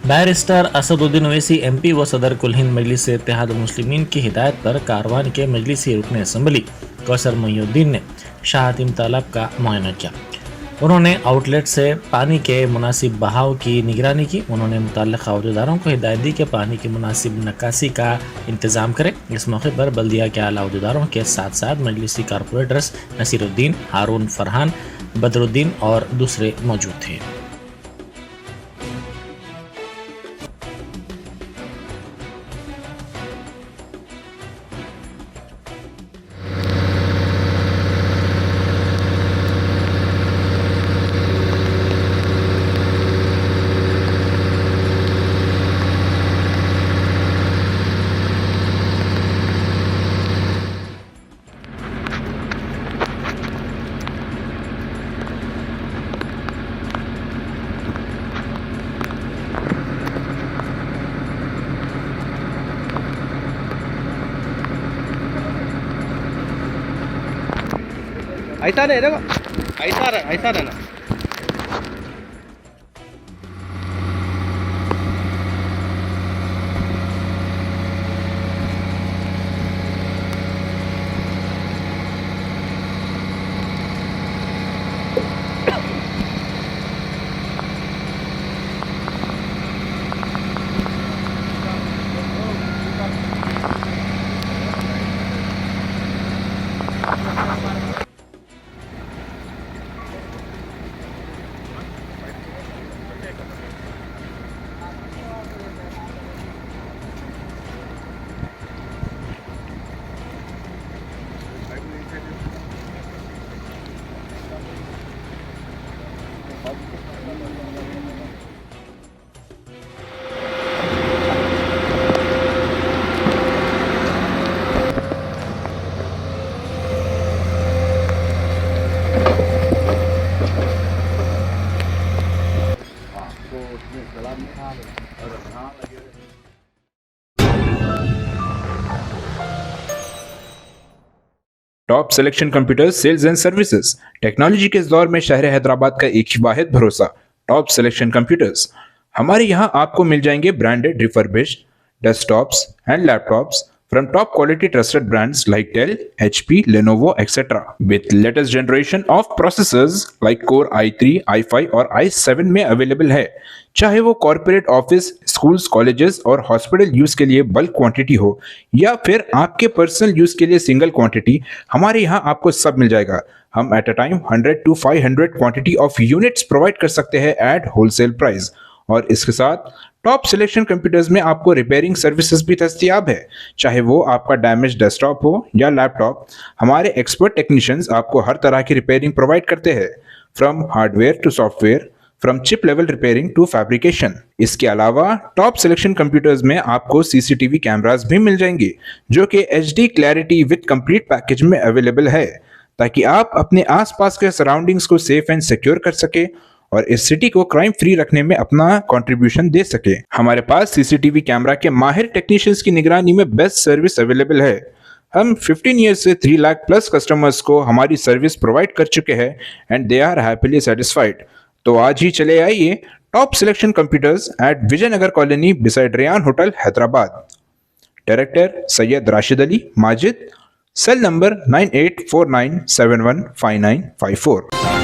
Barrister Asaduddin Owaisi MP व सदर कुल हिंद मजलिस इत्तेहाद मुस्लिमीन की हिदायत पर कारवान के मजलिसी रुकन असम्बली कौसर मोइनुद्दीन ने शाहतीम तालाब का मुआयना किया। उन्होंने आउटलेट से पानी के मुनासिब बहाव की निगरानी की। उन्होंने मुतल्लिक़ अहदेदारों को हिदायत दी कि पानी की मुनासिब नक्कासी का इंतज़ाम करें। इस मौके पर बल्दिया के आला अहदेदारों के साथ साथ मजलिसी कारपोरेटर्स नसीरुद्दीन, हारून फरहान, बदरुद्दीन और दूसरे मौजूद थे। ऐसा नहीं देखो, ऐसा रहना। Top selection computers sales and services. Technology के इस दौर में शहर हैदराबाद का एक ही वाहिद भरोसा टॉप सिलेक्शन कंप्यूटर्स। हमारे यहाँ आपको मिल जाएंगे branded refurbished desktops and laptops from top quality trusted brands like Dell, HP, Lenovo, etc. with latest generation of processors like Core i3, i5 और i7 में अवेलेबल है। चाहे वो कॉर्पोरेट ऑफिस, स्कूल्स, कॉलेजेस और हॉस्पिटल यूज के लिए bulk quantity हो या फिर आपके पर्सनल यूज के लिए सिंगल क्वांटिटी, हमारे यहाँ आपको सब मिल जाएगा। हम at a time 100 to 500 quantity of units provide कर सकते हैं एट होलसेल प्राइस। और इसके साथ टॉप सिलेक्शन कंप्यूटर्स में आपको रिपेयरिंग सर्विसेज भी दस्तियाब है। चाहे वो आपका डैमेज डेस्कटॉप हो या लैपटॉप, हमारे एक्सपर्ट टेक्नीशियंस आपको हर तरह की रिपेयरिंग प्रोवाइड करते हैं, from hardware to software, from chip level repairing to fabrication. इसके अलावा टॉप सिलेक्शन कंप्यूटर्स में आपको सीसीटीवी कैमरास भी मिल जाएंगे जो कि HD clarity with complete package में अवेलेबल है, ताकि आप अपने आसपास के सराउंडिंग्स को सेफ एंड सिक्योर कर सके और इस सिटी को क्राइम फ्री रखने में अपना कंट्रीब्यूशन दे सके। हमारे पास सीसीटीवी कैमरा के माहिर टेक्नीशियंस की निगरानी में बेस्ट सर्विस अवेलेबल है। हम 15 ईयर्स से 3 लाख प्लस कस्टमर्स को हमारी सर्विस प्रोवाइड कर चुके हैं and they are happily satisfied. तो आज ही चले आइए top selection computers at Vijayanagar colony beside Rayan hotel Hyderabad. Director Syed Rashid Ali Majid, cell number 9849715954।